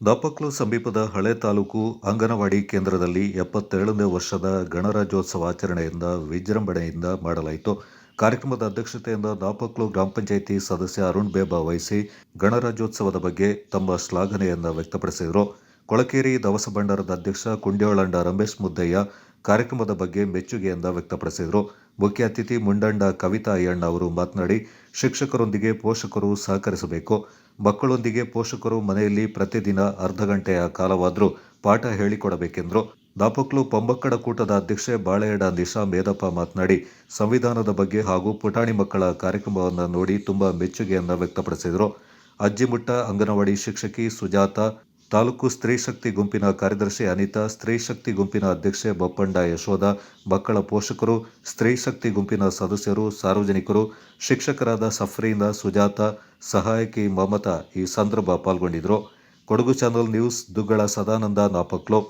ದಾಪಕ್ಲು ಸಮೀಪದ ಹಳೆ ತಾಲೂಕು ಅಂಗನವಾಡಿ ಕೇಂದ್ರದಲ್ಲಿ 77ನೇ ವರ್ಷದ ಗಣರಾಜ್ಯೋತ್ಸವ ಆಚರಣೆಯಿಂದ ವಿಜೃಂಭಣೆಯಿಂದ ಮಾಡಲಾಯಿತು. ಕಾರ್ಯಕ್ರಮದ ಅಧ್ಯಕ್ಷತೆಯಿಂದ ದಾಪಕ್ಲು ಗ್ರಾಮ ಪಂಚಾಯಿತಿ ಸದಸ್ಯ ಅರುಣ್ ಬೇಬ ವಹಿಸಿ ಗಣರಾಜ್ಯೋತ್ಸವದ ಬಗ್ಗೆ ತಮ್ಮ ಶ್ಲಾಘನೆಯನ್ನು ವ್ಯಕ್ತಪಡಿಸಿದರು. ಕೊಳಕೇರಿ ದವಸ ಭಂಡಾರದ ಅಧ್ಯಕ್ಷ ಕುಂಡ್ಯೋಳಂಡ ರಮೇಶ್ ಮುದ್ದಯ್ಯ ಕಾರ್ಯಕ್ರಮದ ಬಗ್ಗೆ ಮೆಚ್ಚುಗೆಯಿಂದ ವ್ಯಕ್ತಪಡಿಸಿದರು. ಮುಖ್ಯ ಅತಿಥಿ ಮುಂಡಂಡ ಕವಿತಾ ಅಯ್ಯಣ್ಣ ಅವರು ಮಾತನಾಡಿ, ಶಿಕ್ಷಕರೊಂದಿಗೆ ಪೋಷಕರು ಸಹಕರಿಸಬೇಕು. ಮಕ್ಕಳೊಂದಿಗೆ ಪೋಷಕರು ಮನೆಯಲ್ಲಿ ಪ್ರತಿದಿನ ಅರ್ಧ ಗಂಟೆಯ ಕಾಲವಾದರೂ ಪಾಠ ಹೇಳಿಕೊಡಬೇಕೆಂದರು. ದಾಪಕ್ಲು ಪೊಂಬಕ್ಕಡ ಕೂಟದ ಅಧ್ಯಕ್ಷೆ ಬಾಳೆಯಡ ನಿಶಾ ಮೇದಪ್ಪ ಮಾತನಾಡಿ, ಸಂವಿಧಾನದ ಬಗ್ಗೆ ಹಾಗೂ ಪುಟಾಣಿ ಮಕ್ಕಳ ಕಾರ್ಯಕ್ರಮವನ್ನು ನೋಡಿ ತುಂಬಾ ಮೆಚ್ಚುಗೆಯನ್ನು ವ್ಯಕ್ತಪಡಿಸಿದರು. ಅಜ್ಜಿಮುಟ್ಟ ಅಂಗನವಾಡಿ ಶಿಕ್ಷಕಿ ಸುಜಾತ, ತಾಲೂಕು ಸ್ತ್ರೀ ಶಕ್ತಿ ಗುಂಪಿನ ಕಾರ್ಯದರ್ಶಿ ಅನಿತಾ, ಸ್ತ್ರೀ ಶಕ್ತಿ ಗುಂಪಿನ ಅಧ್ಯಕ್ಷೆ ಬಪ್ಪಂಡ ಯಶೋಧ, ಮಕ್ಕಳ ಪೋಷಕರು, ಸ್ತ್ರೀ ಶಕ್ತಿ ಗುಂಪಿನ ಸದಸ್ಯರು, ಸಾರ್ವಜನಿಕರು, ಶಿಕ್ಷಕರಾದ ಸಫ್ರೀನಾ, ಸುಜಾತ, ಸಹಾಯಕಿ ಮಮತಾ ಈ ಸಂದರ್ಭ ಪಾಲ್ಗೊಂಡಿದ್ದರು. Kodagu channel news Duggala Sadananda, Napoklu.